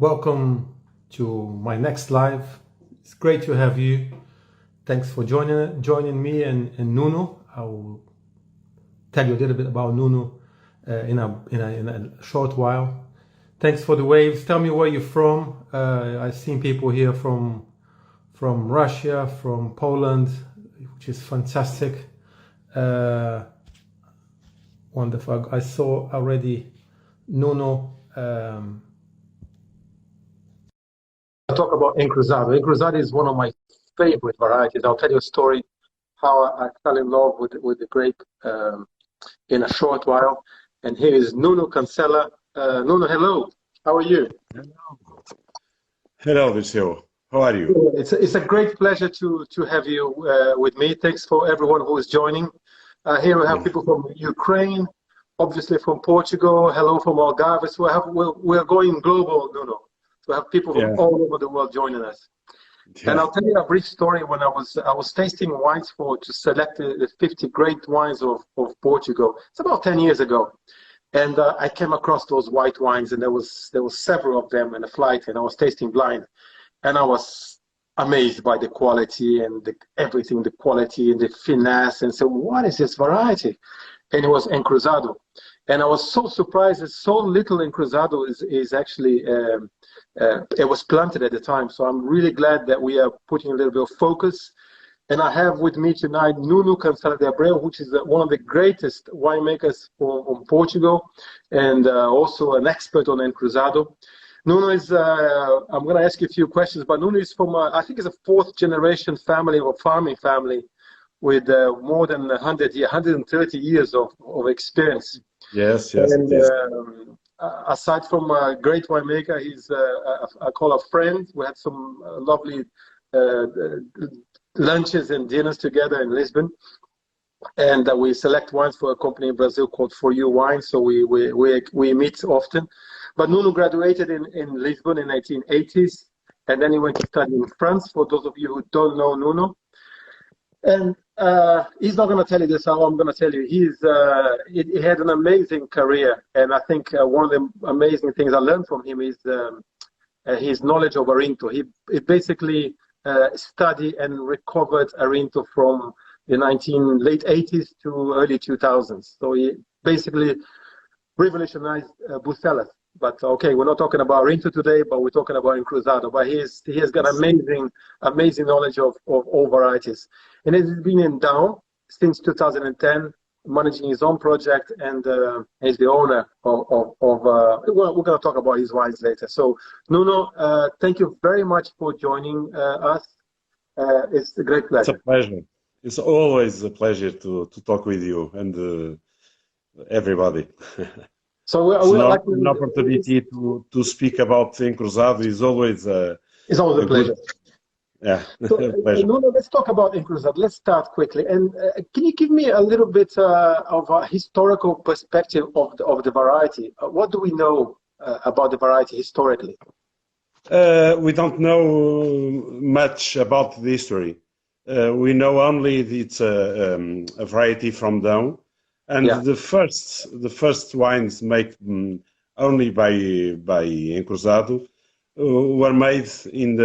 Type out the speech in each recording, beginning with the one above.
Welcome to my next live. It's great to have you. Thanks for joining me and Nuno. I will tell you a little bit about Nuno in a short while. Thanks for the waves. Tell me where you're from. I've seen people here from Russia, from Poland, which is fantastic. Wonderful. I saw already Nuno. I'll talk about Encruzado. Encruzado is one of my favorite varieties. I'll tell you a story how I fell in love with the grape in a short while. And here is Nuno Cancela. Nuno, hello. How are you? Hello, Dirceu. How are you? It's a great pleasure to have you with me. Thanks for everyone who is joining. Here we have people from Ukraine, obviously from Portugal. Hello from Algarve. So we're going global, Nuno. We have people from all over the world joining us. Yeah. And I'll tell you a brief story. When I was tasting wines to select the 50 great wines of Portugal. It's about 10 years ago, and I came across those white wines, and there was several of them in a flight, and I was tasting blind, and I was amazed by the quality and everything, the quality and the finesse, and so what is this variety? And it was Encruzado, and I was so surprised that so little Encruzado is actually. It was planted at the time, so I'm really glad that we are putting a little bit of focus. And I have with me tonight Nuno Cancela de Abreu, which is one of the greatest winemakers from Portugal, and also an expert on Encruzado. Nuno is, I'm going to ask you a few questions, but Nuno is from, I think it's a fourth generation family or farming family with more than 130 years of experience. Yes. And, aside from a great winemaker, he's I call a friend. We had some lovely lunches and dinners together in Lisbon, and we select wines for a company in Brazil called For You Wine. So we meet often. But Nuno graduated in Lisbon in 1980s, and then he went to study in France. For those of you who don't know Nuno, and he's not going to tell you this, how I'm going to tell you. He had an amazing career, and I think one of the amazing things I learned from him is his knowledge of Arinto. He basically studied and recovered Arinto from the late 80s to early 2000s. So he basically revolutionized Bucelas. But okay, we're not talking about Arinto today, but we're talking about Encruzado. But he has got amazing knowledge of all varieties. And he's been in Down since 2010, managing his own project, and he's the owner of we're going to talk about his wines later. So Nuno, thank you very much for joining us. It's a great pleasure. It's a pleasure. It's always a pleasure to talk with you and everybody. So an opportunity to speak about Encruzado is always a pleasure. Yeah. So, Nuno, let's talk about Encruzado. Let's start quickly. And can you give me a little bit of a historical perspective of the variety? What do we know about the variety historically? We don't know much about the history. We know only that it's a variety from Down. And the first wines made only by Encruzado were made in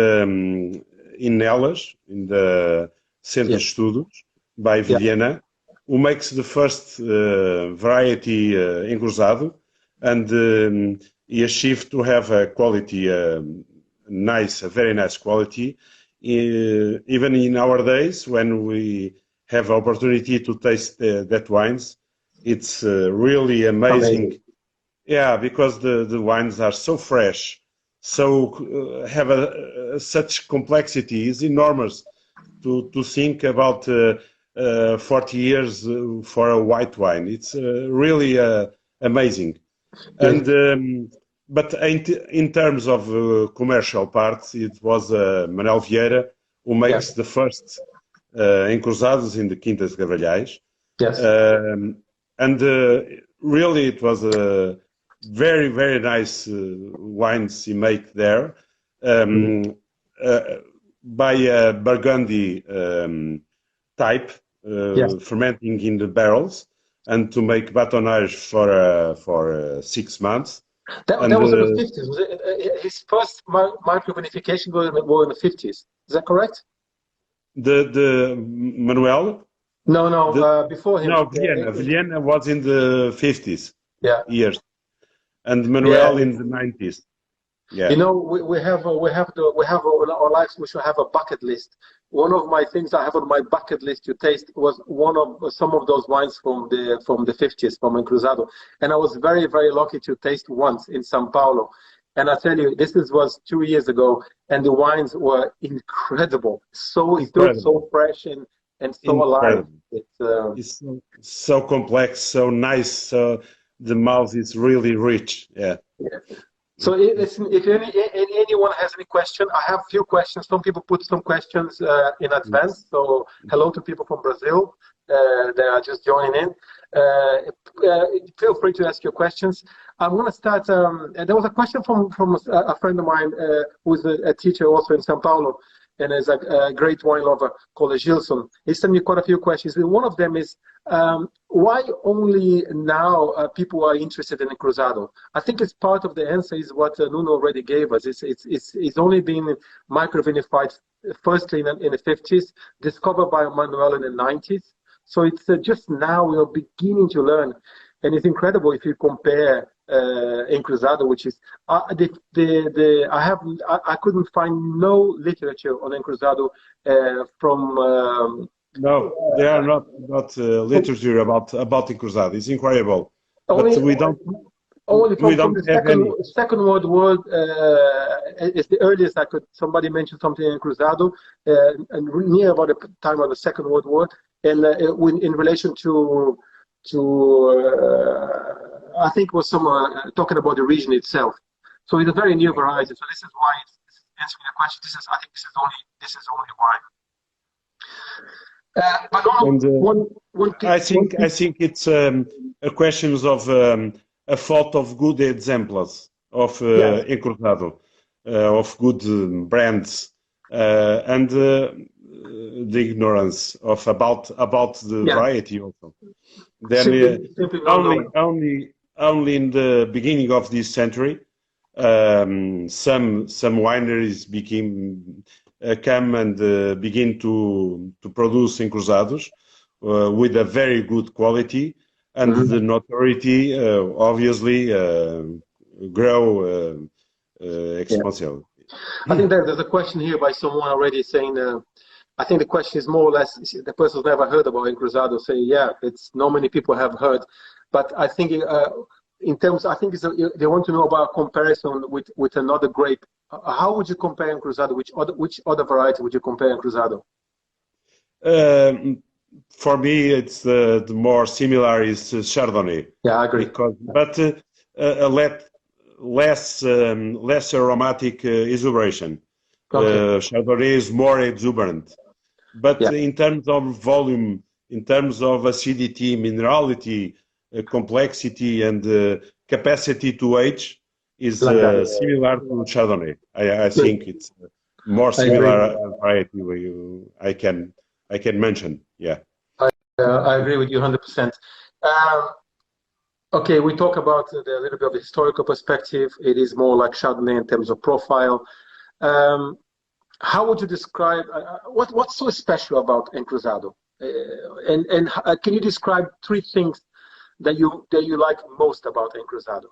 Nelas, in the Centro de Estudos, by Vianna, who makes the first variety Encruzado, and he achieved to have a quality, a very nice quality. Even in our days, when we have opportunity to taste that wines, it's really amazing. Yeah, because the wines are so fresh, so have such complexity. Is enormous to think about 40 years for a white wine. It's really amazing. And but in terms of commercial parts, it was Manuel Vieira who makes the first Encruzados in the Quintas de Carvalhais. Yes. And really, it was a very, very nice wines he made there by a Burgundy type, fermenting in the barrels, and to make batonnage for 6 months. That was in the 50s. Was it, his first microvinification were in the 50s. Is that correct? The Manuel? No, before him. No, Vianna was in the 50s years, and Manuel in the 90s. Yeah. You know, we have our lives. We should have a bucket list. One of my things I have on my bucket list to taste was some of those wines from the 50s from Encruzado, and I was very, very lucky to taste once in São Paulo. And I tell you, was 2 years ago, and the wines were incredible. It looked so fresh and so alive. It's so complex, so nice. So the mouth is really rich. Yeah. So if anyone has any question, I have a few questions. Some people put some questions in advance. So hello to people from Brazil. They are just joining in. Feel free to ask your questions. I'm going to start. There was a question from a friend of mine who's a teacher also in São Paulo, and is a great wine lover called Gilson. He sent me quite a few questions. And one of them is, why only now people are interested in Encruzado? I think it's part of the answer is what Nuno already gave us. It's only been microvinified firstly in the 50s, discovered by Manuel in the 90s. So it's just now we are beginning to learn. And it's incredible if you compare Encruzado, which is I couldn't find no literature on Encruzado from. No, there are not literature about Encruzado. It's incredible, but we don't. Only from the Second World War is the earliest I could. Somebody mentioned something in Encruzado, and near about the time of the Second World War, and in relation to I think it was someone talking about the region itself. So it's a very new variety. So this is why it's answering the question. I think this is only why. I think it's a question of a fault of good examples of Encruzado, of good brands, and the ignorance of about the variety also. Then only in the beginning of this century, some wineries come and begin to produce Encruzados with a very good quality, and the notoriety obviously grow exponentially. I think there's a question here by someone already saying. I think the question is more or less the person's never heard about Encruzado. Say, it's not many people have heard, but I think they want to know about a comparison with another grape. How would you compare Encruzado? Which other variety would you compare Encruzado? For me, it's the more similar is Chardonnay. Yeah, I agree. But less aromatic exuberation. Okay. Chardonnay is more exuberant. But in terms of volume, in terms of acidity, minerality, complexity, and capacity to age, is similar to Chardonnay. I think it's more similar variety I can mention. Yeah. I agree with you 100%. Okay, we talk about a little bit of the historical perspective. It is more like Chardonnay in terms of profile. How would you describe what's so special about Encruzado? And can you describe 3 things that you like most about Encruzado?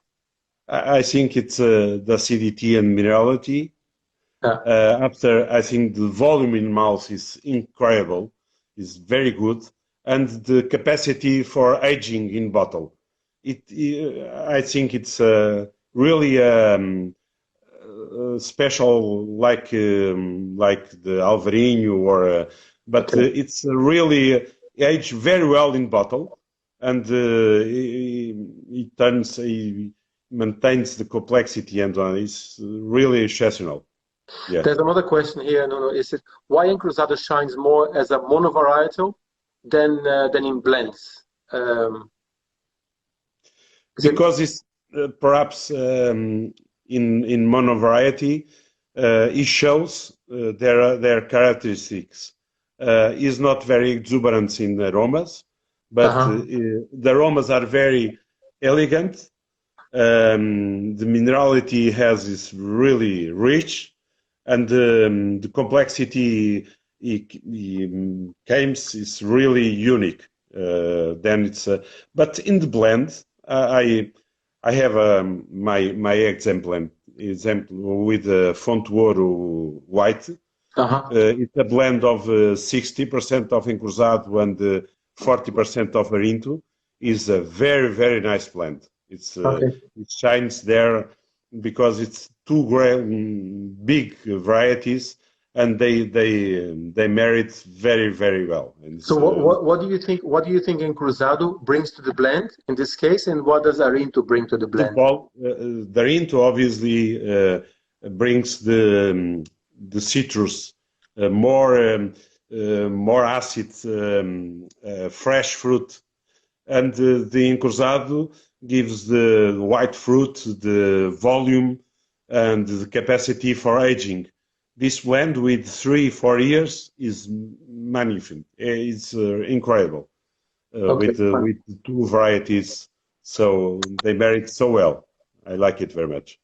I think it's the acidity and minerality. After, I think the volume in mouth is incredible, is very good, and the capacity for aging in bottle. I think it's really special, like the Alvarinho, but it's really aged very well in bottle, and it maintains the complexity, and it's really exceptional. Yeah. There's another question here, Nuno. Is it why Encruzado shines more as a monovarietal than in blends? Because it's perhaps in monovariety, it shows their characteristics. Is not very exuberant in aromas, but the aromas are very elegant, The minerality is really rich, and the complexity comes is really unique. Then it's but in the blend, I have my example with Fontouro white. It's a blend of 60% of Encruzado and 40% of Arinto. Is a very, very nice blend. It's it shines there because it's two big varieties, and they merit very, very well. And so what do you think? What do you think Encruzado brings to the blend in this case, and what does Arinto bring to the blend? The Arinto obviously brings the citrus, more acid, fresh fruit, and the Encruzado gives the white fruit the volume and the capacity for aging. This blend with 3-4 years is magnificent. It's incredible with two varieties, so they merit so well. I like it very much.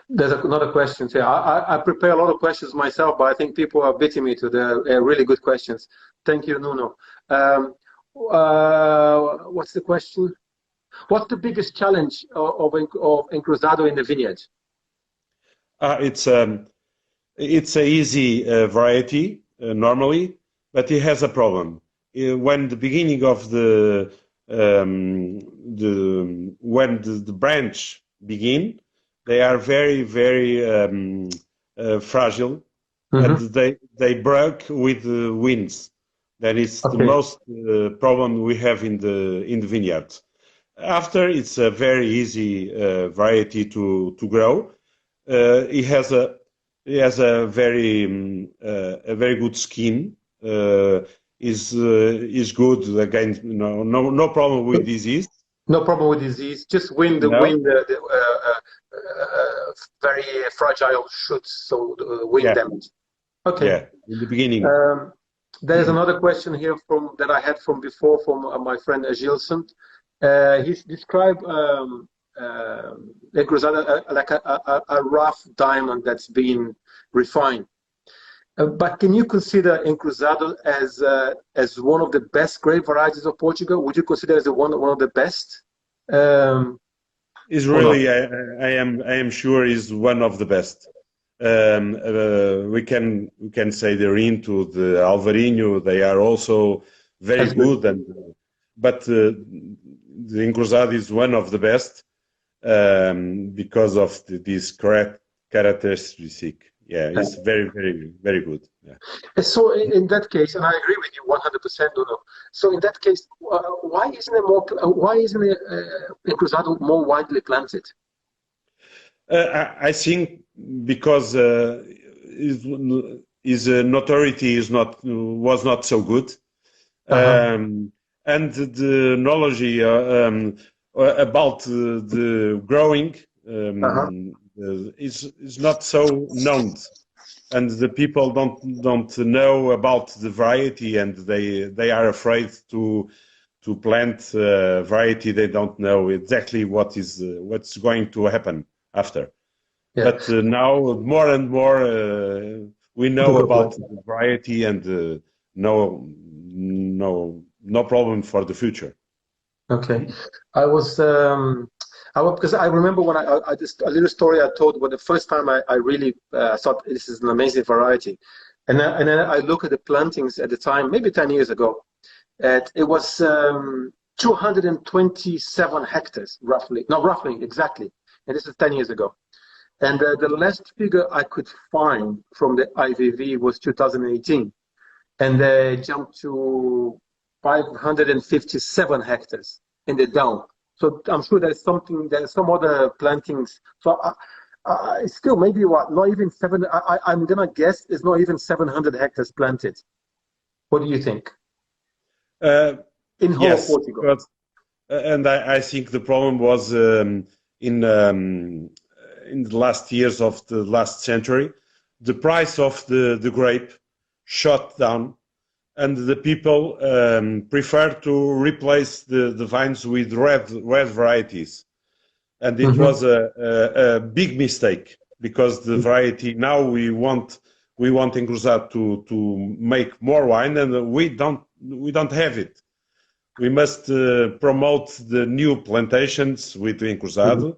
There's another question here. I prepare a lot of questions myself, but I think people are beating me to the really good questions. Thank you, Nuno. What's the question? What's the biggest challenge of Encruzado in the vineyard? It's an easy variety normally, but it has a problem. When the beginning of when the branch begin, they are very, very fragile, and they break with the winds. That is the most problem we have in the vineyard. After, it's a very easy variety to grow. It has a very good skin. Is good against no problem with disease. No problem with disease. Just wind very fragile shoots, so wind damage. Okay. Yeah, in the beginning. There's another question here that I had from before from my friend Gilson. He's described Encruzado like a rough diamond that's been refined. But can you consider Encruzado as one of the best grape varieties of Portugal? Would you consider it as one of the best? Is really, I am sure, is one of the best. We can say the Rinto, the Alvarinho, they are also very good, but the Encruzado is one of the best because of this characteristic. Yeah, it's very, very, very good. Yeah. So in that case, and I agree with you 100%, Nuno. So in that case, why isn't Encruzado more widely planted? I think because his notoriety was not so good, and the knowledge about the growing is not so known, and the people don't know about the variety, and they are afraid to plant variety. They don't know exactly what's going to happen after. Yeah. But now more and more we know about the variety, and no problem for the future. Okay, because I remember when I just a little story I told when the first time I really thought this is an amazing variety, and then I look at the plantings at the time, maybe 10 years ago, and it was 227 hectares roughly, not roughly, exactly, and this is 10 years ago. And the last figure I could find from the IVV was 2018, and they jumped to 557 hectares in the down. So I'm sure there's some other plantings. So still maybe not even seven. I'm gonna guess it's not even 700 hectares planted. What do you think? In whole of Portugal. But, and I think the problem was in the last years of the last century, the price of the grape shot down, and the people prefer to replace the vines with red varieties. and it was a big mistake because the variety now we want Encruzado to make more wine, and we don't have it. We must promote the new plantations with Encruzado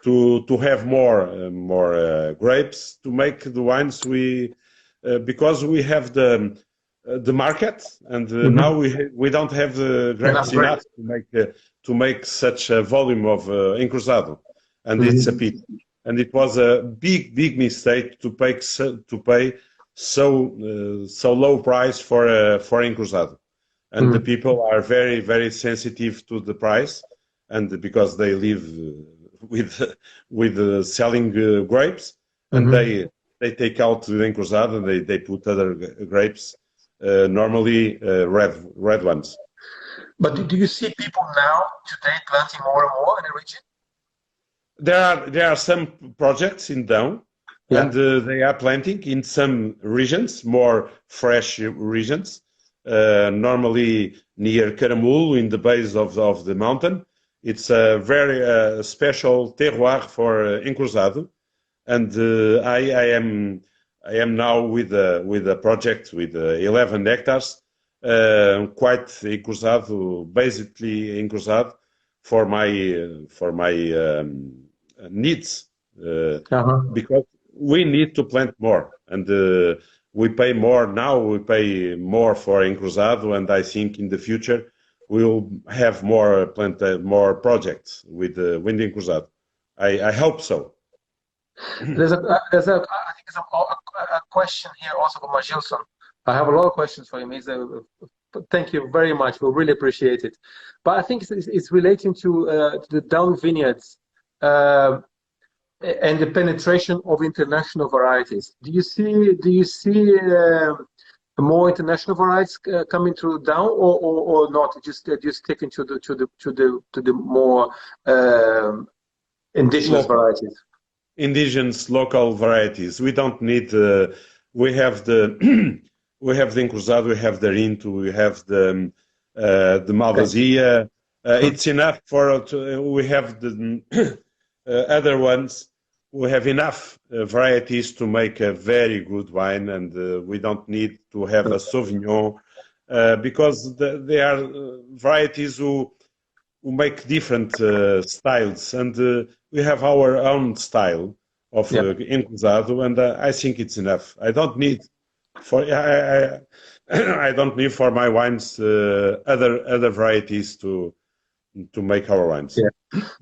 to have more grapes to make the wines because we have the market, and now we don't have the grapes enough to make such a volume of Encruzado, and it's a pity. And it was a big mistake to pay so low price for Encruzado. And the people are very sensitive to the price, and because they live with selling grapes, and they take out the Encruzado and they put other grapes, normally red ones. But do you see people now today planting more and more in the region? There are some projects in Dão, and they are planting in some regions, more fresh regions. Normally near Caramulo, in the base of the mountain. It's a very special terroir for Encruzado, and I am now with a project with 11 hectares, quite Encruzado, basically Encruzado for my needs, because we need to plant more, and we pay more now. We pay more for Encruzado, and I think in the future we will have more projects with Encruzado. I hope so. There's I think there's a question here also from Gilson. I have a lot of questions for him. Thank you very much. We really appreciate it. But I think it's relating to the Dão vineyards and the penetration of international varieties. Do you see more international varieties coming through Dão, or not? Just sticking to the more indigenous varieties. Indigenous local varieties. We don't need. We have the Encruzado, we have the Rinto, we have the Malvasia. It's enough we have the other ones. We have enough varieties to make a very good wine, and we don't need to have a Sauvignon because they are varieties who make different styles, and we have our own style of Encruzado, and I think it's enough. I don't need I don't need for my wines other varieties to make our wines.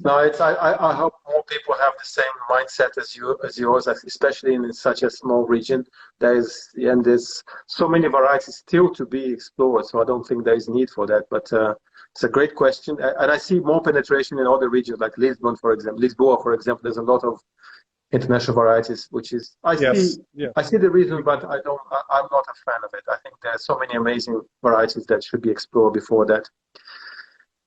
No, I hope more people have the same mindset as yours, especially in such a small region. There's so many varieties still to be explored, so I don't think there is need for that. But it's a great question, and I see more penetration in other regions like Lisbon, for example. Lisboa, for example, there's a lot of international varieties, which is I see the reason, but I'm not a fan of it. I think there are so many amazing varieties that should be explored before that.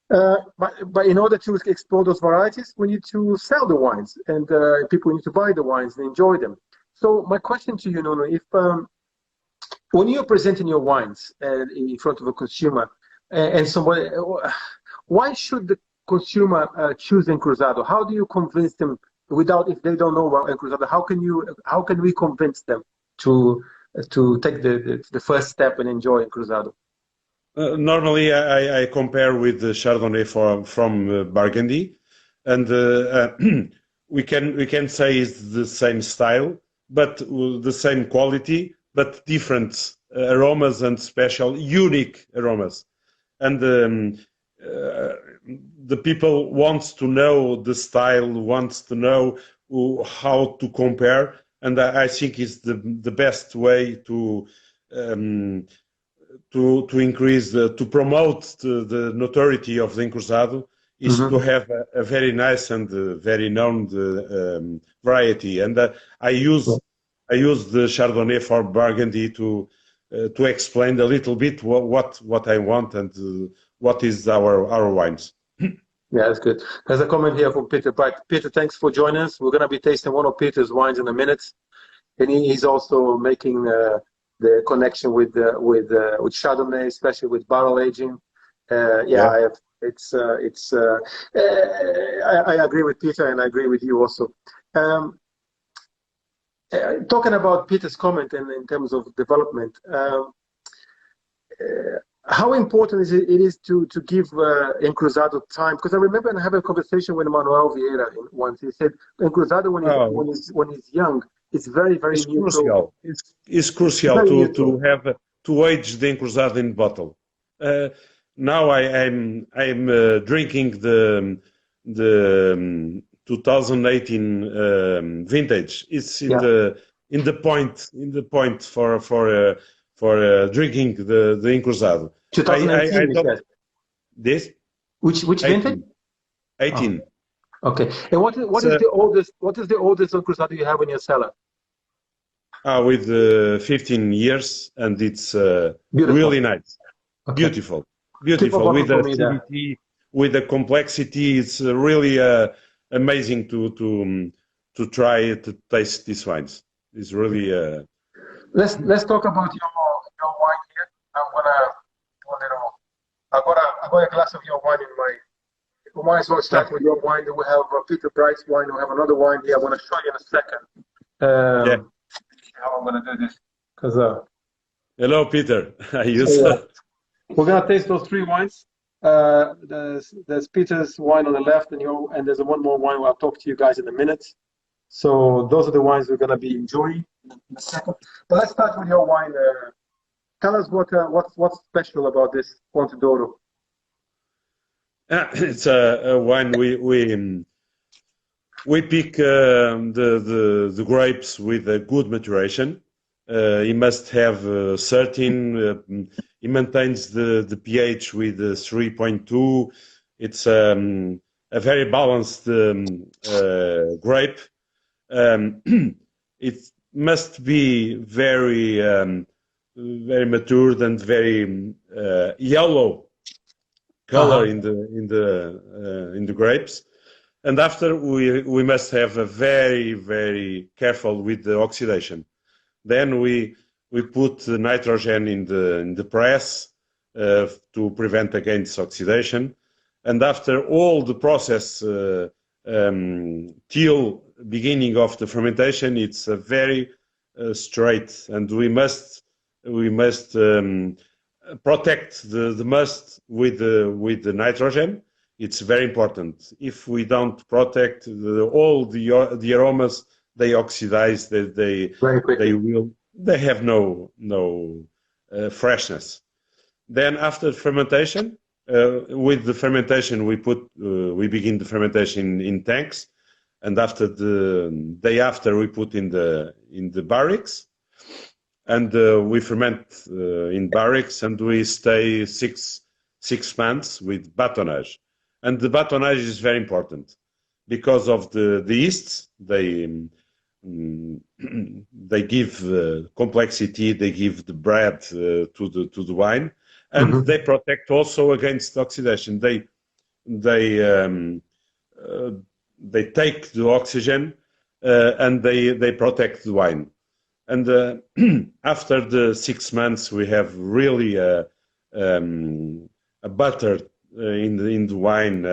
But in order to explore those varieties, we need to sell the wines, and people need to buy the wines and enjoy them. So my question to you, Nuno, if when you're presenting your wines in front of a consumer, and somebody, why should the consumer choose Encruzado? How do you convince them if they don't know about Encruzado? How can we convince them to take the first step and enjoy Encruzado? Normally, I compare with the Chardonnay from Burgundy, and we can say it's the same style, but the same quality, but different aromas and special, unique aromas. And the people wants to know the style, wants to know how to compare, and I think it's the best way to increase, to promote the notoriety of the Encruzado is to have a very nice and very known variety. And I use the Chardonnay for Burgundy to explain a little bit what I want and what is our wines. Yeah, that's good. There's a comment here from Peter. Peter, thanks for joining us. We're going to be tasting one of Peter's wines in a minute, and he's also making the connection with Chardonnay, especially with barrel aging. I I agree with Peter, and I agree with you also. Talking about Peter's comment in terms of development, how important it is to give Encruzado time? Because I remember having a conversation with Manuel Vieira once. He said Encruzado when he's young, it's very it's neutral. Crucial. It's crucial to age the Encruzado in bottle. Now I'm drinking the 2018 vintage. It's in the point for drinking the Encruzado. 2018. This which vintage? 18. Oh. Okay. And what is the oldest Encruzado you have in your cellar? With 15 years, and it's really nice. Okay. Beautiful with the acidity, with the complexity. It's really amazing to try to taste these wines. It's really. Let's talk about your wine here. I got a glass of your wine in my. We might as well start with your wine. We have Peter Bright's wine. We have another wine here. I want to show you in a second. How I'm going to do this? Because hello, Peter. We're going to taste those three wines. There's Peter's wine on the left, and there's one more wine where I'll talk to you guys in a minute. So those are the wines we're going to be enjoying in a second. But let's start with your wine. Tell us what's special about this Ponte d'Oro. It's a wine we pick the grapes with a good maturation. He must have 13. He maintains the pH with 3.2. It's a very balanced grape. It must be very matured and very yellow color in the grapes. And after we must have a very careful with the oxidation. Then we put nitrogen in the press to prevent against oxidation. And after all the process till beginning of the fermentation, it's a very straight, and we must protect the must with the nitrogen. It's very important. If we don't protect all the aromas, they oxidize. They have no freshness. Then after fermentation, with the fermentation we begin the fermentation in tanks, and after the day after we put in the barriques, and we ferment in barriques, and we stay six months with batonnage. And the batonnage is very important because of the yeasts. They give complexity. They give the bread to the wine, and they protect also against oxidation. They take the oxygen and they protect the wine. And after the 6 months, we have really a butter in the wine,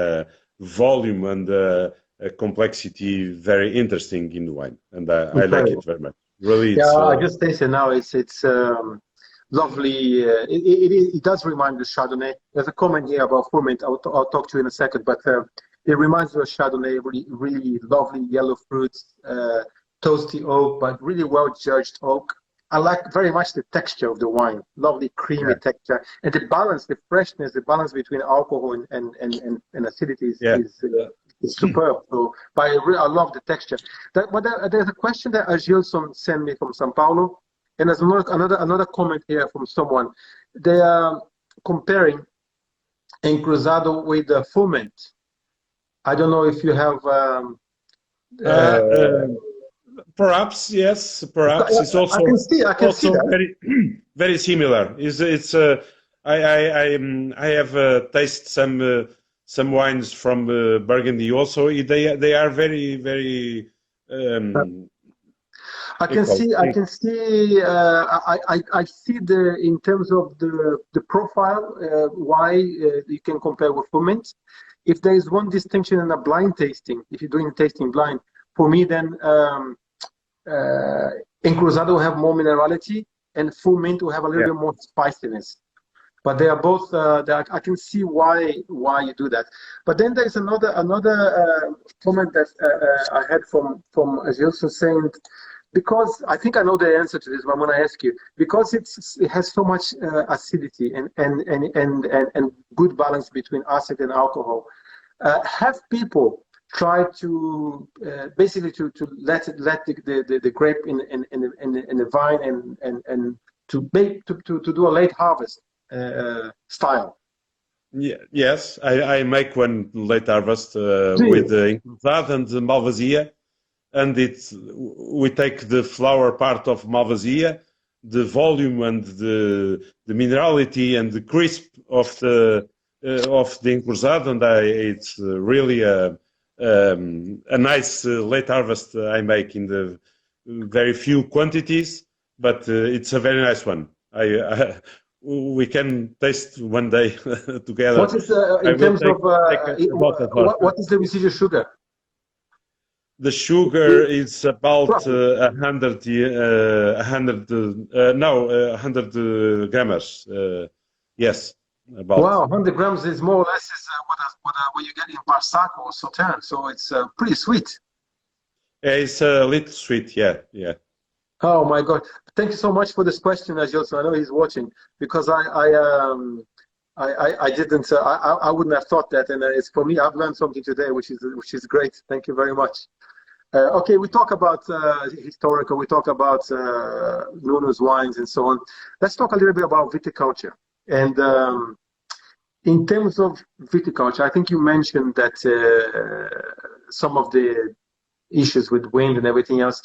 volume and a complexity very interesting in the wine, and I like it very much. Really, I just tasted now. It's lovely. It does remind me of Chardonnay. There's a comment here about ferment. I'll talk to you in a second, but it reminds me of Chardonnay. Really lovely yellow fruits, toasty oak, but really well judged oak. I like very much the texture of the wine, lovely creamy texture, and the balance, the freshness, the balance between alcohol and acidity is superb. So, but I love the texture. There's a question that Agilson sent me from São Paulo, and there's another comment here from someone. They are comparing Encruzado with the ferment. I don't know if you have. Perhaps yes. Perhaps it's also. I can see that. very very similar. I have tasted some wines from Burgundy also. They are very. I can see. I can see. I see in terms of the profile why you can compare with ferment. If there is one distinction in a blind tasting, if you're doing tasting blind, for me then Encruzado will have more minerality and ferment will have a little bit more spiciness. But they are both. I can see why you do that. But then there is another comment that I had from Gilson saying, because I think I know the answer to this, but I'm going to ask you, because it has so much acidity and good balance between acid and alcohol. Have people tried to basically to let the grape in the vine and to do a late harvest style? Yes, I make one late harvest with the Encruzado and the Malvasia. And we take the flower part of Malvasia, the volume and the minerality and the crisp of the Encruzado, and it's really a nice late harvest I make in the very few quantities, but it's a very nice one. We can taste one day together. What is in terms of what is the residual sugar? The sugar is about 100 grams. Yes, about. Wow, 100 grams is more or less what you get in Barsac or Sauternes, so it's pretty sweet. It's a little sweet, yeah. Oh my God! Thank you so much for this question, Gilson. I know he's watching, because I didn't. I wouldn't have thought that, and it's for me. I've learned something today, which is great. Thank you very much. Okay, we talk about historical, we talk about Nuno's wines and so on. Let's talk a little bit about viticulture. And in terms of viticulture, I think you mentioned that some of the issues with wind and everything else.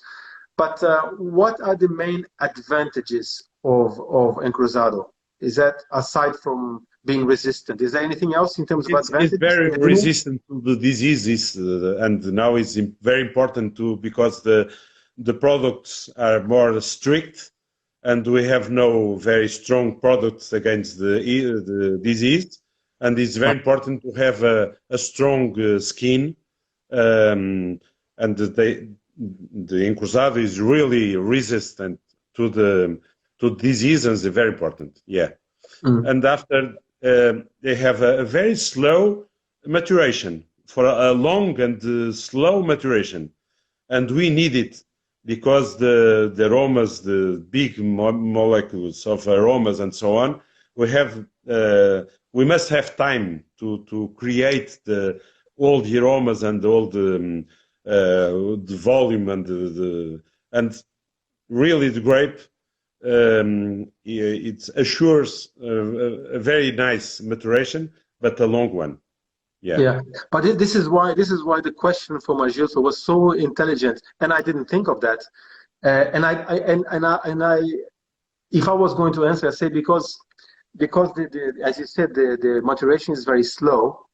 But what are the main advantages of Encruzado? Is that, aside from being resistant, is there anything else in terms of advantages? It's very resistant to the diseases, and now it's very important too, because the products are more strict, and we have no very strong products against the disease, and it's very important to have a strong skin, and the Encruzado is really resistant to the disease, and it's very important. And after they have a very slow maturation, for a long and slow maturation, and we need it because the aromas, the big molecules of aromas and so on, we must have time to create all the aromas and all the volume and really the grape. It assures a very nice maturation, but a long one. Yeah. But this is why the question from Gilson was so intelligent, and I didn't think of that. And I, if I was going to answer, I say because the as you said, the maturation is very slow,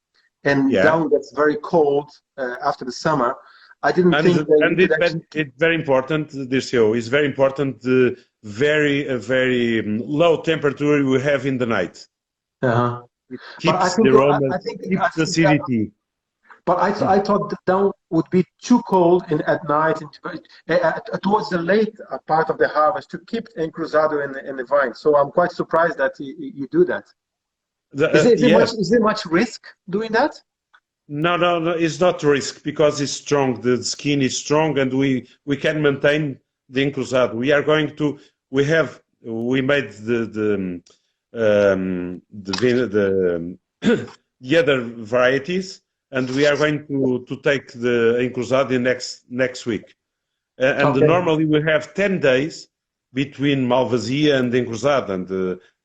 and down gets very cold after the summer. I didn't think that it's very important, Dirceu. It's very important the very low temperature we have in the night. It keeps the aroma, keeps the acidity. But I thought the down would be too cold at night and towards the late part of the harvest to keep Encruzado in the vine. So I'm quite surprised that you do that. Is there much risk doing that? No, it's not risk, because it's strong. The skin is strong, and we can maintain the Encruzado. We made the other varieties, and we are going to take the Encruzado next week. Normally we have 10 days between Malvasia and Encruzado and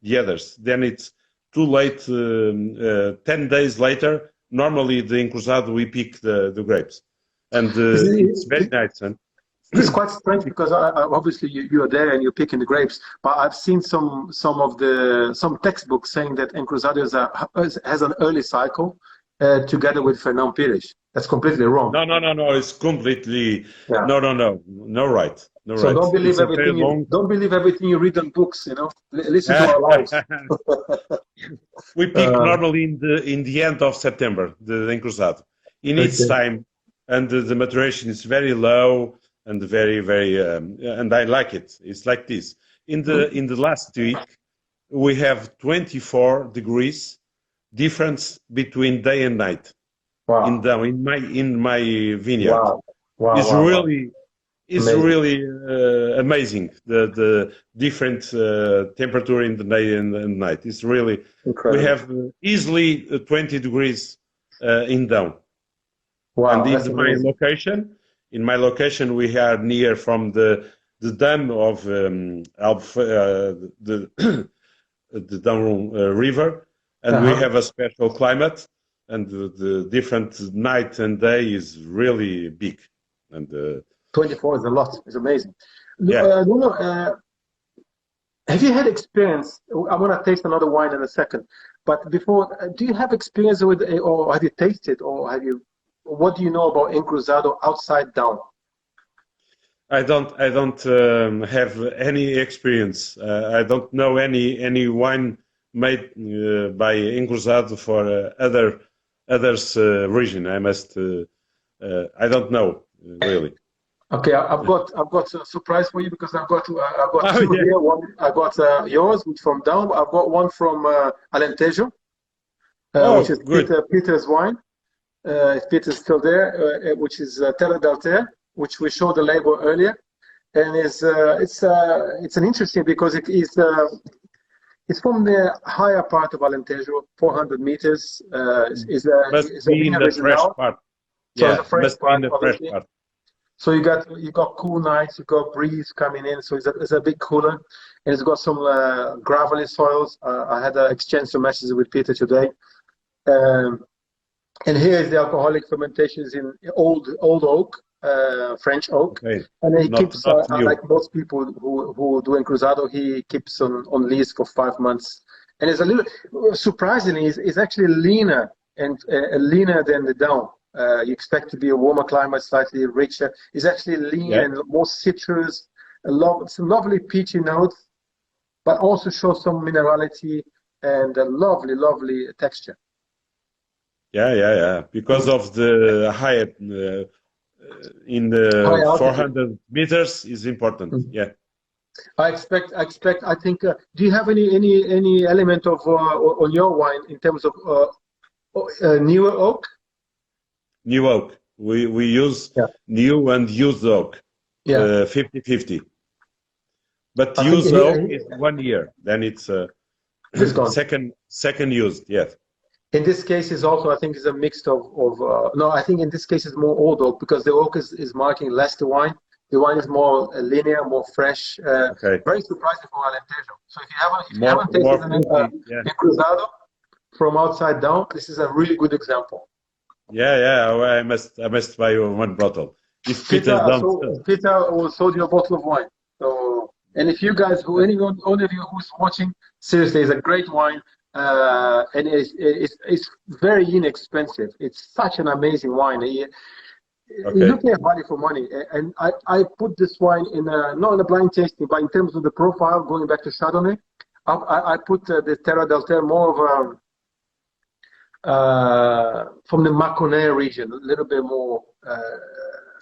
the others. Then it's too late. 10 days later, normally the Encruzado we pick the grapes, and it's very nice. It's quite strange because obviously you are there and you're picking the grapes, but I've seen some textbooks saying that Encruzado has an early cycle together with Fernão Pires. That's completely wrong. No. It's completely no right. No, So right. don't believe It's a very everything. long. Don't believe everything you read on books. Listen to our lives. We pick normally in the end of September the Encruzado. In its time, and the maturation is very low and very and I like it. It's like this. In the last week, we have 24 degrees difference between day and night. Wow. In my vineyard. Wow. Wow. It's wow, really. It's really amazing, the different temperature in the day and the night. It's really incredible. We have easily 20 degrees in down. Wow, and in my location, we are near from the dam of the Down River, and we have a special climate, and the different night and day is really big. And 24 is a lot. It's amazing. Yeah. Have you had experience? I want to taste another wine in a second, but before, do you have experience with, or have you tasted, or have you? What do you know about Encruzado outside down? I don't have any experience. I don't know any wine made by Encruzado for others region. I don't know really. Okay, I've got a surprise for you because I've got two here. One I got yours, which from down. I've got one from Alentejo, which is Peter's wine. Peter's still there, which is Terra del Ter, which we showed the label earlier, and it's an interesting because it's from the higher part of Alentejo, 400 meters. It's be in the fresh part. So yeah, must be in the fresh part. So you got cool nights, you got breeze coming in, so it's a bit cooler, and it's got some gravelly soils. I had exchange some messages with Peter today, and here is the alcoholic fermentations in old oak, French oak, and he keeps like most people who do Encruzado, he keeps on lease for 5 months, and it's a little surprisingly, it's actually leaner and leaner than the down. You expect to be a warmer climate, slightly richer. It's actually lean and more citrus, some lovely peachy notes, but also shows some minerality and a lovely texture. Yeah. Because of the higher in the 400 meters is important. Yeah. I think. Do you have any element of on your wine in terms of newer oak? New oak. We use new and used oak. 50-50. But used oak is 1 year. Then it's second used. Yes. In this case, is also I think is a mix of no. I think in this case it's more old oak because the oak is marking less the wine. The wine is more linear, more fresh. Very surprising for Alentejo. So if you haven't tasted an Encruzado from outside down, this is a really good example. I must buy one bottle. If Peter will sold you a bottle of wine. So, and if you guys, any of you who's watching, seriously, it's a great wine, and it's very inexpensive. It's such an amazing wine. You're looking at value for money, and I put this wine in not in a blind tasting, but in terms of the profile, going back to Chardonnay, I put the Terra del Ter more of from the Mâconnais region, a little bit more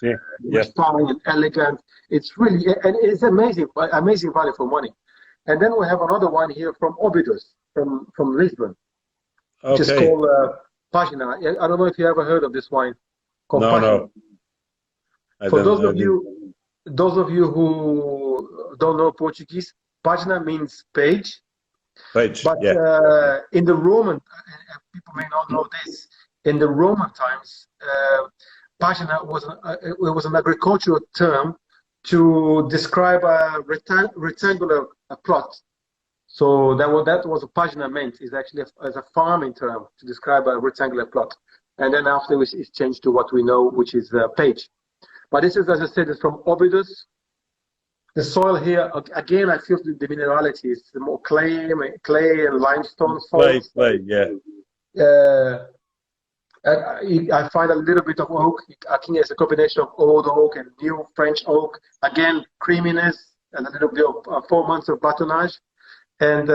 refined and elegant. It's really, and it's amazing value for money. And then we have another one here from Óbidos, from Lisbon, which is called Página. I don't know if you ever heard of this wine. No. For those of you who don't know Portuguese, Página means page. But in the Roman, people may not know this, in the Roman times, Página was an agricultural term to describe a rectangular plot. So that was a Página meant, is actually as a farming term to describe a rectangular plot. And then after it's changed to what we know, which is page. But this is, as I said, it's from Óbidos. The soil here, again, I feel the minerality is more clay and limestone soil. Clay, I find a little bit of oak. I think it's a combination of old oak and new French oak. Again, creaminess and a little bit of 4 months of batonnage. And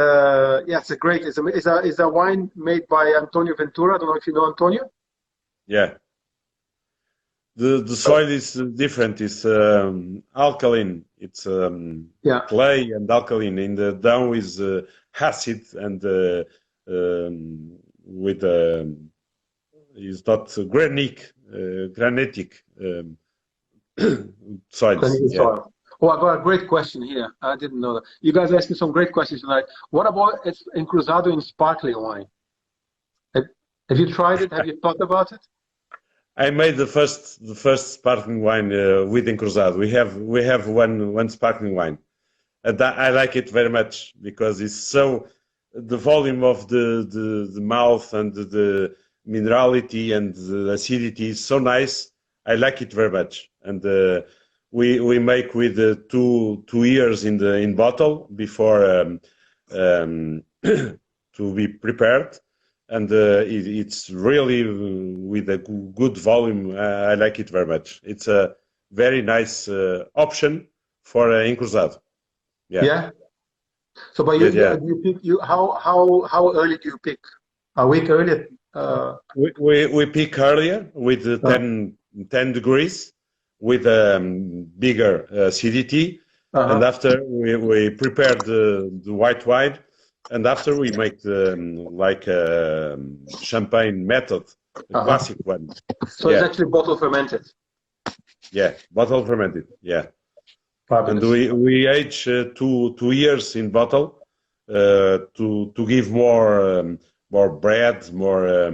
yeah, it's a great. It's a wine made by Antonio Ventura. I don't know if you know Antonio. Yeah. The soil is different. It's alkaline. It's clay and alkaline. In the down is acid and with is not granitic soils. Yeah. Oh, I got a great question here. I didn't know that. You guys asked me some great questions tonight. What about Encruzado in sparkling wine? Have you tried it? Have you thought about it? I made the first sparkling wine with Encruzado. We have one sparkling wine, and I like it very much because it's so the volume of the mouth and the minerality and the acidity is so nice. I like it very much, and we make with 2 years in bottle before to be prepared. And it's really with a good volume. I like it very much. It's a very nice option for Encruzado. Yeah. Yeah. So, but you pick how early do you pick? A week earlier. We pick earlier with 10 degrees with bigger acidity, and after we prepare the white wine. And after we make like a champagne method, the classic one. So it's actually bottle fermented. Yeah, bottle fermented. Yeah. Fabulous. And we age 2 years in bottle to give more bread, more a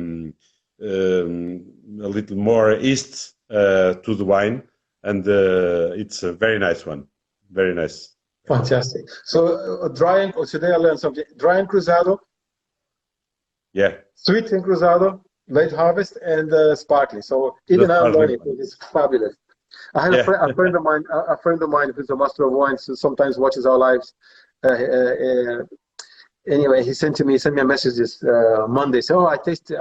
little more yeast to the wine, and it's a very nice one. Very nice. Fantastic. So today I learned something. Dry Encruzado. Yeah. Sweet Encruzado, late harvest, and sparkling. So even I'm learning. It's fabulous. I had a friend of mine who's a master of wines who sometimes watches our lives. Anyway, he sent me a message this Monday. So I've tasted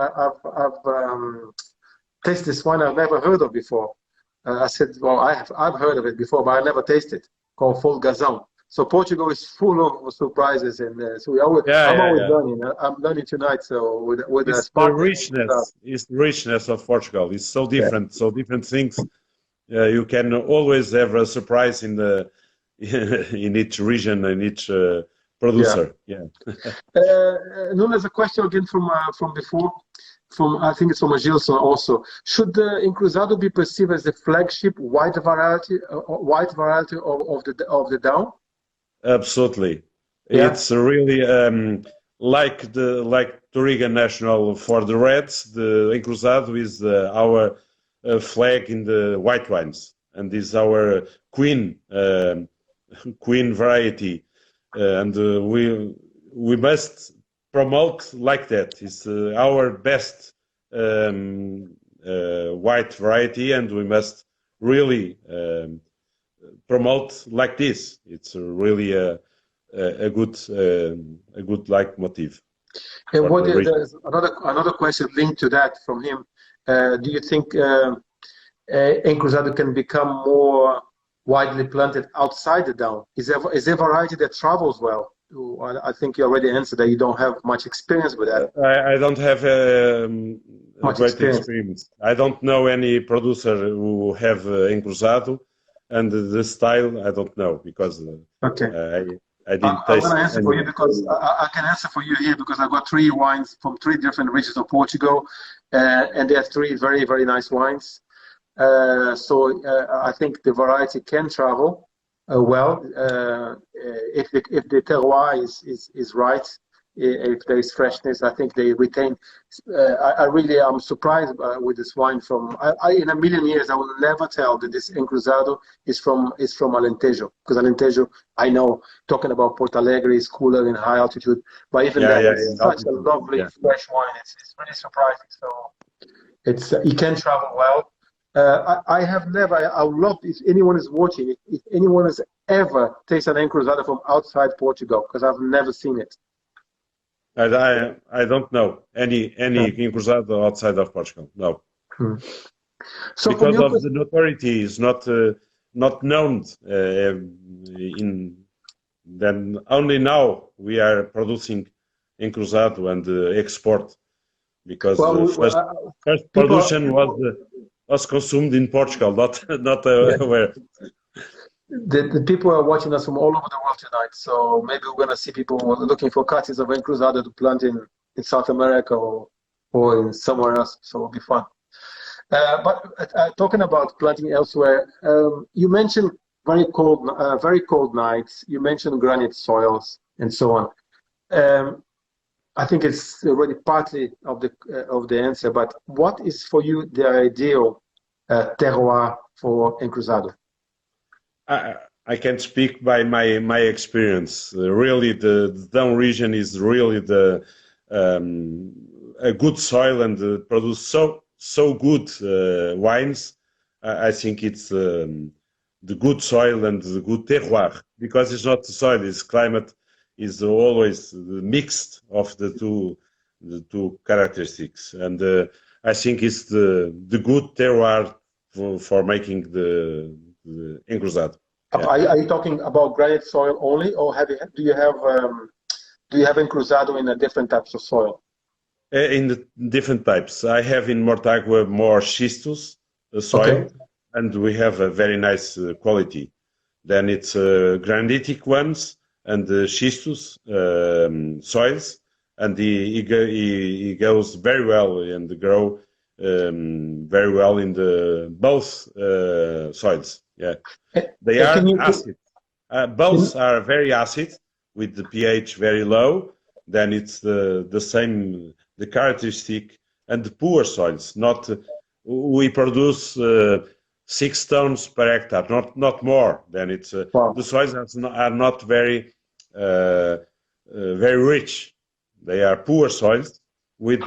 this wine I've never heard of before. I said, well, I've heard of it before, but I never tasted it. Called Folgazão. So Portugal is full of surprises, and so I'm always learning. I'm learning tonight. So with the richness of Portugal is so different. So different things. You can always have a surprise in each region and each producer. Yeah. Nuno, there's a question again from before. I think it's from Agilson also. Should the Encruzado be perceived as the flagship white variety of the down? Absolutely. Yeah. It's really like Touriga National for the reds. The Encruzado is our flag in the white wines, and is our queen variety, and we must promote like that. It's our best white variety, and we must really promote like this. It's really a good leitmotiv. And there's another question linked to that from him. Do you think Encruzado can become more widely planted outside the down? Is there a variety that travels well? I think you already answered that you don't have much experience with that. I don't have much great experience. I don't know any producer who have Encruzado, and the style I don't know because I didn't taste. I'm going to answer for you because I can answer for you here because I've got 3 wines from 3 different regions of Portugal, and they're 3 very, very nice wines. So I think the variety can travel well if the terroir is right. If there is freshness, I think they retain. I really am surprised with this wine. In a million years, I will never tell that this Encruzado is from Alentejo, because Alentejo, I know, talking about Porto Alegre is cooler in high altitude, but even it's such a lovely fresh wine. It's really surprising. So it can travel well. I would love if anyone is watching, if anyone has ever tasted an Encruzado from outside Portugal, because I've never seen it. I don't know any Encruzado outside of Portugal. No, so because of the notoriety is not known in. Then only now we are producing Encruzado and export, because first production was consumed in Portugal, not where. The people are watching us from all over the world tonight, so maybe we're going to see people looking for cuttings of Encruzado to plant in South America or in somewhere else, so it'll be fun. But talking about planting elsewhere, you mentioned very cold nights. You mentioned granite soils and so on. I think it's already partly of the answer. But what is for you the ideal terroir for Encruzado? I can speak by my experience. Really, the down region is really a good soil and produce so good wines. I think it's the good soil and the good terroir, because it's not the soil, it's climate, is always mixed of the two characteristics, and I think it's the good terroir for making the Encruzado. Yeah. Are you talking about granite soil only, or do you have Encruzado in different types of soil? In the different types. I have in Mortágua more schistous soil, and we have a very nice quality. Then it's granitic ones and schistous soils, and he goes very well and grow very well in the both soils. Yeah, they are acid. Both are very acid with the pH very low. Then it's the same the characteristic, and the poor soils. Not we produce 6 tons per hectare, not more. Then it's the soils are not very very rich. They are poor soils with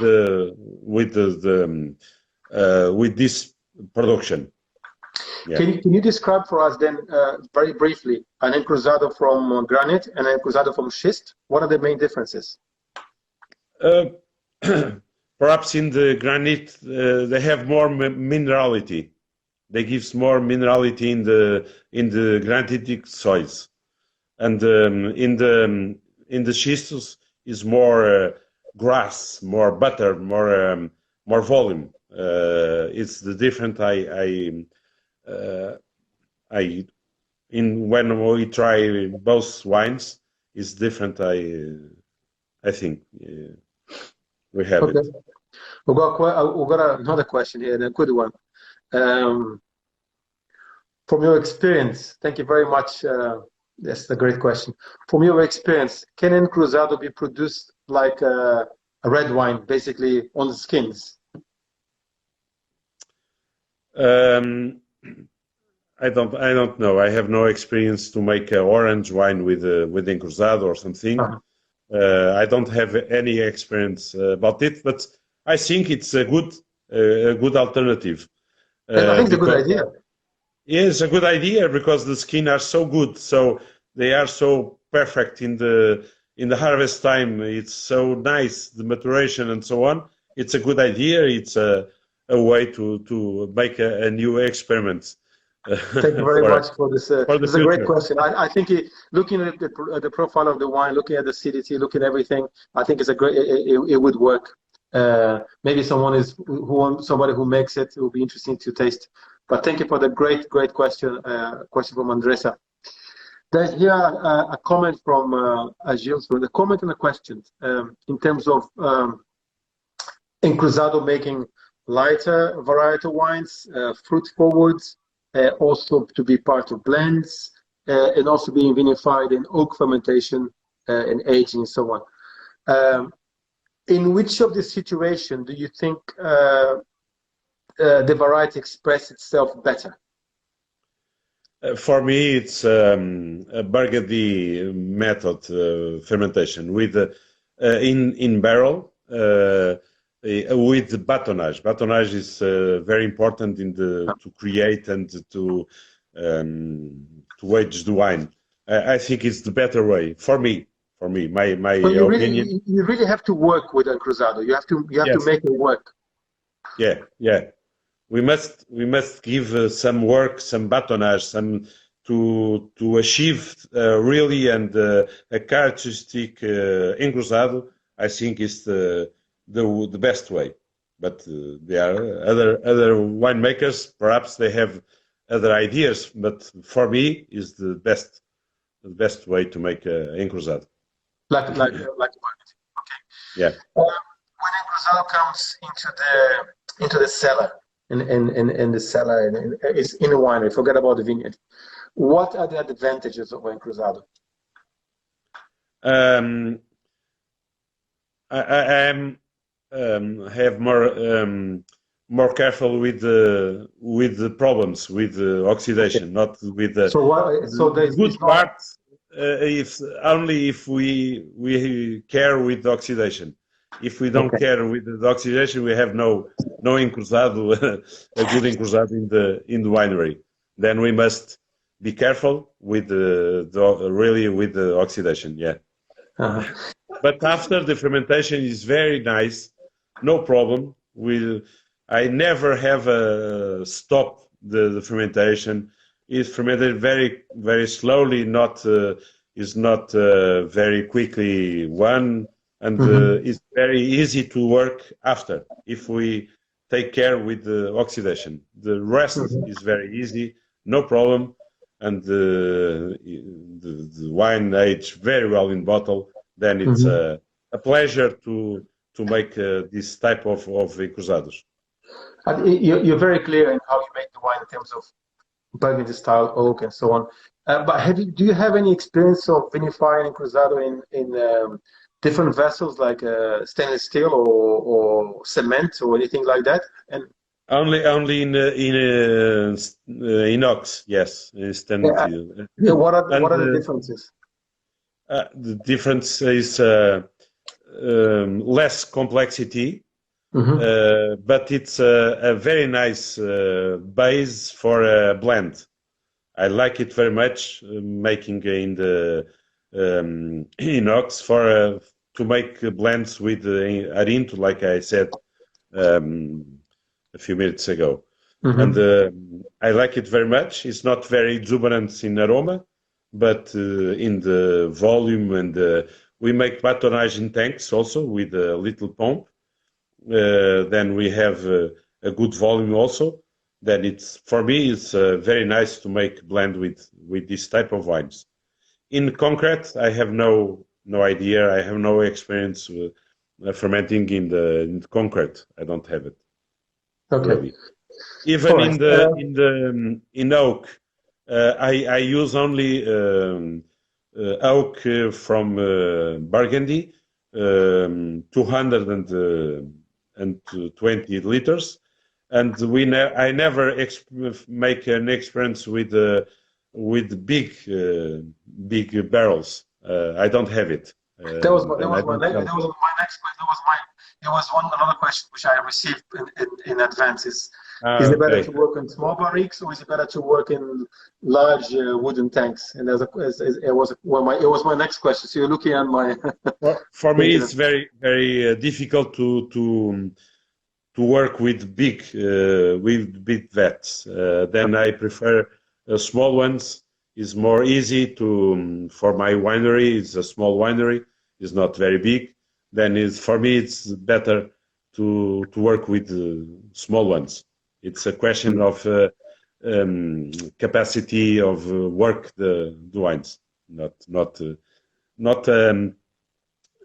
this production. Yeah. Can you describe for us then, very briefly, an Encruzado from granite and an Encruzado from schist? What are the main differences? Perhaps in the granite they have more minerality. They gives more minerality in the granitic soils, and in the schistous is more grass, more butter, more volume. It's the different. When we try both wines, it's different. I think we have it. We've got another question here, and a good one. From your experience, thank you very much. That's a great question. From your experience, can Encruzado be produced like a red wine, basically on the skins? I don't know. I have no experience to make orange wine with Encruzado or something. I don't have any experience about it, but I think it's a good alternative. I think it's a good idea. Yeah, it's a good idea because the skin are so good, so they are so perfect in the harvest time. It's so nice, the maturation and so on. It's a good idea. It's a way to make a new experiment. Thank you very much for this. It's a great question. I think looking at the profile of the wine, looking at the acidity, looking at everything, I think it's a great. It would work. Maybe somebody who makes it will be interesting to taste. But thank you for the great question. Question from Andressa. There's here a comment from Gilles. The comment and a question in terms of Encruzado making lighter varietal wines, fruit forwards, also to be part of blends, and also being vinified in oak fermentation and aging and so on. In which of the situation do you think the variety express itself better? For me, it's a Burgundy method fermentation with in barrel with batonnage. Batonnage is very important to create and to age the wine. I think it's the better way for me. For me, my Well, you opinion. you really have to work with Encruzado. You have to Yes. make it work. Yeah, yeah. We must give some work, some batonnage, some to achieve really and a characteristic Encruzado. I think is the best way. But there are other winemakers. Perhaps they have other ideas. But for me, is the best way to make Encruzado. Like marketing. Okay. Yeah. When Encruzado comes into the cellar in the cellar and it's in the winery, forget about the vineyard. What are the advantages of Encruzado? I am have more careful with the problems with the oxidation, not with the so there's good part. If only if we care with the oxidation. If we don't care with the oxidation, we have no encruzado, a good encruzado in the winery. Then we must be careful with really with the oxidation. Yeah. But after the fermentation is very nice, no problem. I never have stop the fermentation. It's fermented very very slowly, is not very quickly one. And it's very easy to work after if we take care with the oxidation. The rest is very easy, no problem, and the wine aged very well in bottle. Then it's a pleasure to make this type of encruzados. You're very clear in how you make the wine in terms of Burgundy style oak and so on. But do you have any experience of vinifying encruzado in different vessels like stainless steel or cement or anything like that? And only in inox, yes, stainless steel. What are the differences? The difference is less complexity, but it's a very nice base for a blend. I like it very much, making in the inox to make blends with arinto, like I said a few minutes ago. And I like it very much. It's not very exuberant in aroma, but in the volume, and we make batonnage in tanks also with a little pump. Then we have a good volume also. Then for me it's very nice to make blend with this type of wines. In concrete, I have no idea. I have no experience with fermenting in the concrete. I don't have it. Okay. Really. Even in oak, I use only oak from Burgundy, 220 liters, and I never make an experience with big barrels. I don't have it. That was my another question which I received in advance. Is it better to work in small barriques or is it better to work in large wooden tanks? And it was my next question. So you're looking at my. For me, it's very very difficult to work with big vats. Then I prefer small ones. Is more easy for my winery. It's a small winery. It's not very big. Then for me it's better to work with small ones. It's a question of capacity of work the wines.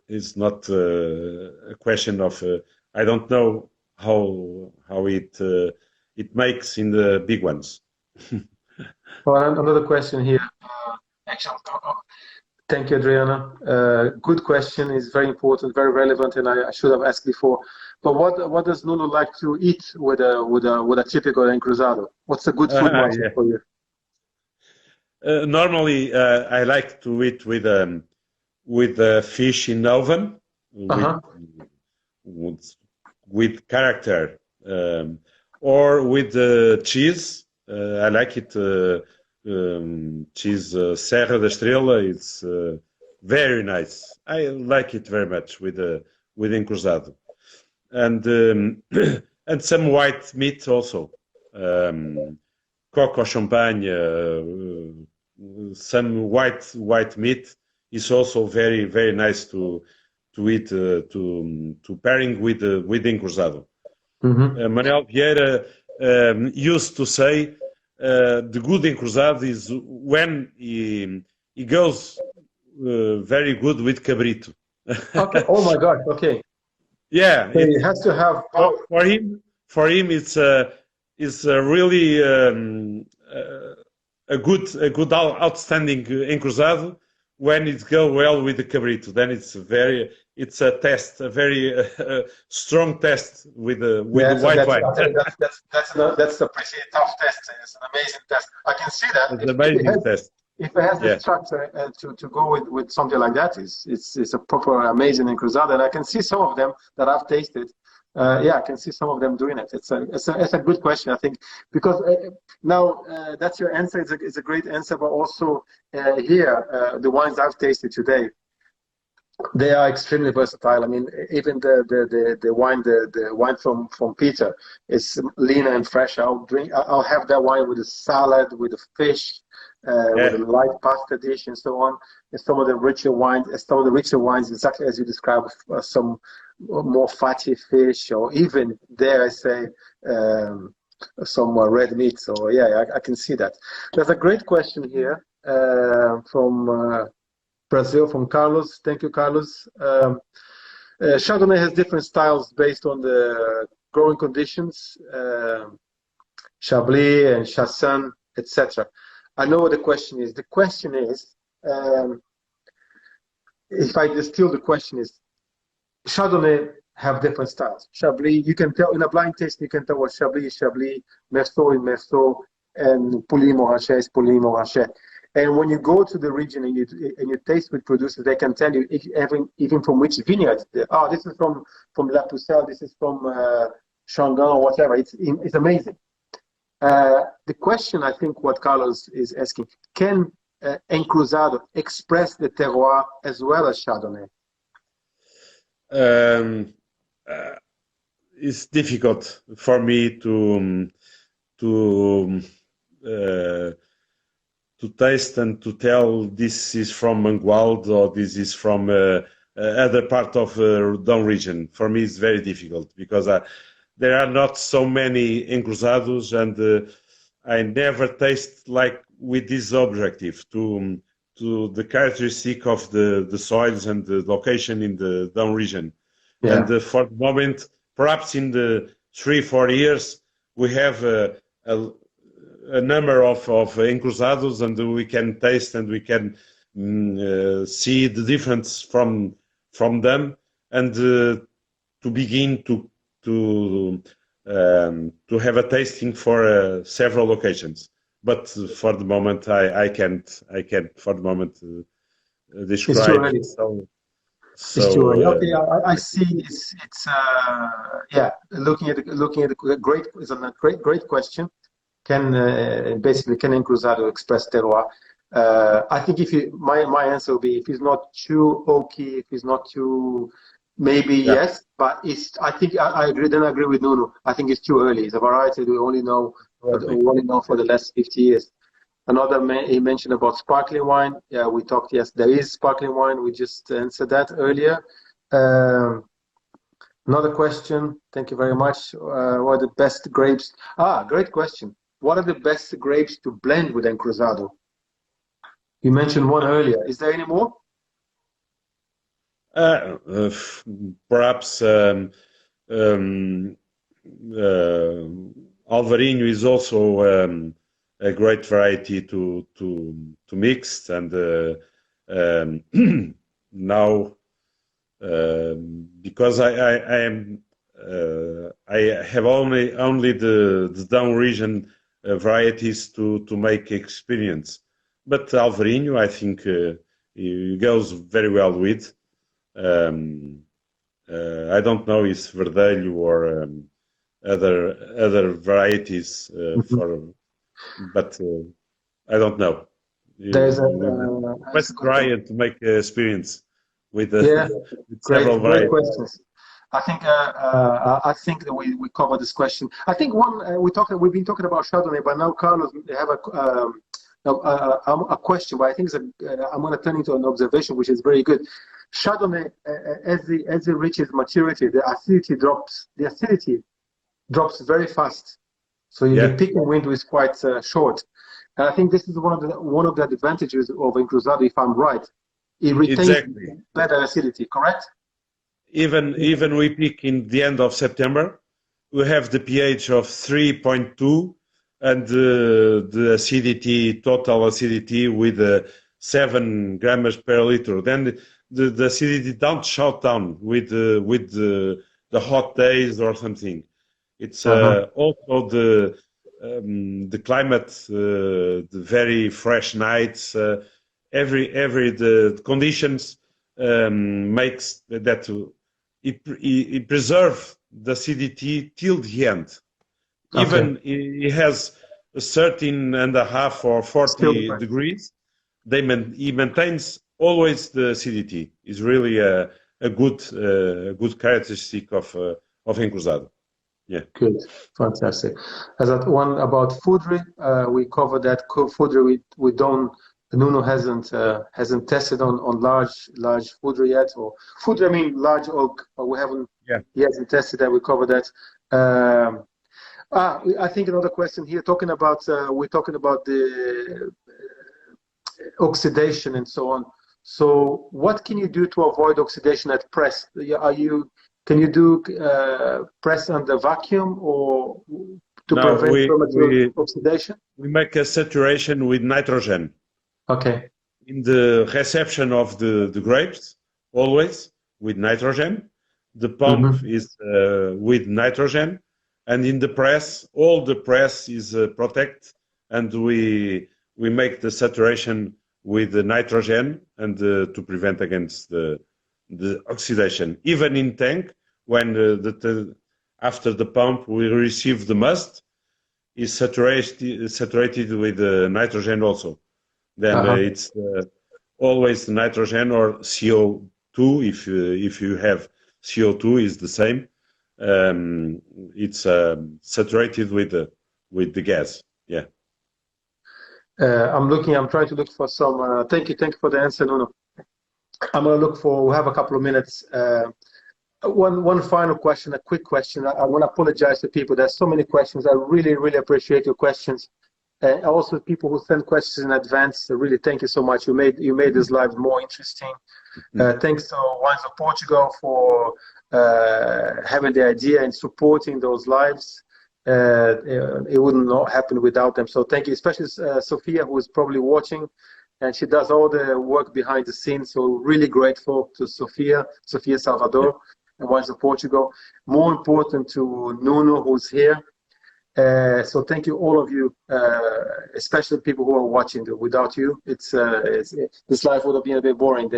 It's not a question of I don't know how it makes in the big ones. Well, another question here. Actually, thank you, Adriana. Good question. Is very important, very relevant, and I should have asked before. But what does Nuno like to eat with a typical encruzado? What's a good food master for you? Normally, I like to eat with fish in oven, with character, or with cheese. I like it. Cheese Serra da Estrela. It's very nice. I like it very much with Encruzado, and and some white meat also, coq or champagne. Some white meat is also very nice to eat to pairing with Encruzado. Manuel Vieira used to say the good Encruzado is when he goes very good with cabrito. Okay. Oh my God. Okay. Yeah, so it has to have for him. For him, it's really a good outstanding Encruzado when it goes well with the cabrito. Then it's a test, a very strong test with the white wine. That's a pretty tough test. It's an amazing test. I can see that. It's an amazing test. If it has the structure to go with something like that, it's a proper amazing Encruzado, and I can see some of them that I've tasted. I can see some of them doing it. It's a good question, I think, because now that's your answer. It's a great answer, but also here the wines I've tasted today, they are extremely versatile. I mean, even the wine from Peter is leaner and fresh. I'll have that wine with a salad, with a fish, with a light pasta dish, and so on. And some of the richer wines, exactly as you described, some more fatty fish, or even dare I say some red meat. So I can see that. There's a great question here from Brazil, from Carlos. Thank you, Carlos. Chardonnay has different styles based on the growing conditions, Chablis and Chassagne, etc. I know what the question is. The question is, if I distill the question is, Chardonnay have different styles. Chablis, you can tell in a blind taste, you can tell what Chablis is Chablis, Merceau is Merceau, and Pouilly Montrachet is Pouilly Montrachet. And when you go to the region and you taste with producers, they can tell you even from which vineyard. This is from La Pucelle, this is from Chandon or whatever. It's amazing. The question, I think, what Carlos is asking, can Encruzado express the terroir as well as Chardonnay? It's difficult for me to taste and to tell this is from Mangualde or this is from other part of Dão region. For me, it's very difficult because there are not so many Encruzados, and I never taste like with this objective to the characteristic of the soils and the location in the Dão region. And for the moment, perhaps in the 3-4 years, we have a number of Encruzados, and we can taste and we can see the difference from them, and to begin to have a tasting for several occasions. But for the moment, I can't for the moment describe. It's too early. Okay, I see. It's looking at the great is a great question. Can Encruzado express terroir? I think my answer will be, if it's not too oaky, if it's not too, maybe yes, but I think I agree with Nuno. I think it's too early. It's a variety we only know for the last 50 years. He mentioned about sparkling wine. Yeah, we talked. Yes, there is sparkling wine. We just answered that earlier. Another question. Thank you very much. What are the best grapes? Great question. What are the best grapes to blend with Encruzado? You mentioned one earlier. Is there any more? Perhaps Alvarinho is also a great variety to mix, and now because I have only the Dão region varieties to make experience, but Alvarinho I think it goes very well with. I don't know if Verdelho or other varieties but I don't know. There's let's try and to make experience with, yeah, with great, several great varieties. questions. I think that we covered this question. I think we've been talking about Chardonnay, but now Carlos have a question, but I think I'm going to turn into an observation, which is very good. Chardonnay, as it reaches maturity, the acidity drops very fast. So the picking window is quite short. And I think this is one of the advantages of Encruzado, if I'm right. It retains better acidity, correct? Even we pick in the end of September, we have the pH of 3.2 and the acidity, total acidity with 7 grams per liter. Then the acidity don't shut down with the hot days or something. It's also the climate, the very fresh nights, the conditions makes that it preserves the acidity till the end. Even it has 13.5 or 40 degrees, he maintains always the acidity. Is really a good characteristic of Encruzado. Yeah. Good, fantastic. As that one about foodry, we covered that. Foodry, we don't. Nuno hasn't tested on large foodry yet, or foodry, I mean large oak, but we haven't. Yeah. He hasn't tested that. We covered that. I think another question here, talking about we're talking about the oxidation and so on. So, what can you do to avoid oxidation at press? Can you do press under vacuum or to prevent premature oxidation? We make a saturation with nitrogen. Okay. In the reception of the grapes, always with nitrogen. The pump is with nitrogen, and in the press, all the press is protected, and we make the saturation with the nitrogen and to prevent against the oxidation. Even in tank, when after the pump we receive the must, is saturated with nitrogen also. Then it's always nitrogen or CO2. If you have CO2, is the same. It's saturated with the gas. Yeah. I'm trying to look for some. Thank you for the answer, Nuno. I'm going to look for. We have a couple of minutes. One final question, a quick question. I want to apologize to people. There's so many questions. I really appreciate your questions. Also, people who send questions in advance, really thank you so much. You made this live more interesting. Thanks to Wines of Portugal for having the idea and supporting those lives. It wouldn't not happen without them. So thank you, especially Sophia, who is probably watching, and she does all the work behind the scenes. So really grateful to Sophia Salvador, and Wines of Portugal. More important to Nuno, who's here. So thank you, all of you, especially people who are watching. Without you, this life would have been a bit boring.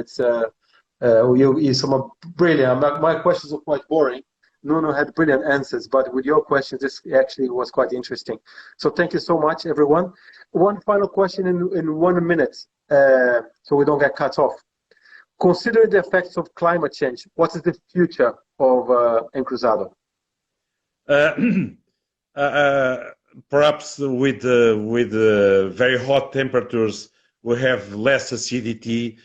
You're somewhat brilliant. My questions are quite boring. Nuno had brilliant answers, but with your questions, this actually was quite interesting. So thank you so much, everyone. One final question in 1 minute, so we don't get cut off. Considering the effects of climate change, what is the future of Encruzado? Perhaps with very hot temperatures, we have less acidity,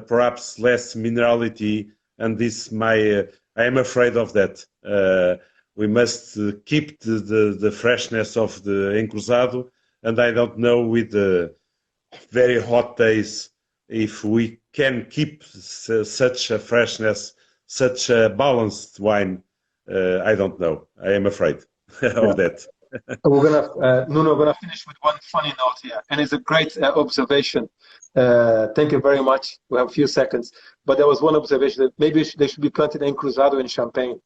perhaps less minerality, and this I am afraid of that. We must keep the freshness of the Encruzado, and I don't know with the very hot days if we can keep such a freshness, such a balanced wine. I don't know. I am afraid of that. Nuno, we're gonna finish with one funny note here, and it's a great observation. Thank you very much. We have a few seconds, but there was one observation that maybe they should be planted Encruzado in Champagne.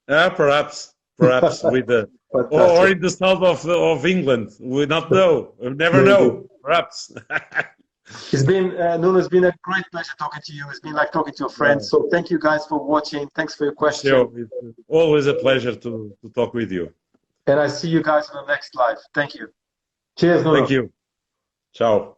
Perhaps with the or in the south of England. We not know. We never know. Perhaps. It's been Nuno. It's been a great pleasure talking to you. It's been like talking to a friend. So thank you guys for watching. Thanks for your questions. It's always a pleasure to talk with you. And I see you guys in the next live. Thank you. Cheers, Nuno. Thank you. Ciao.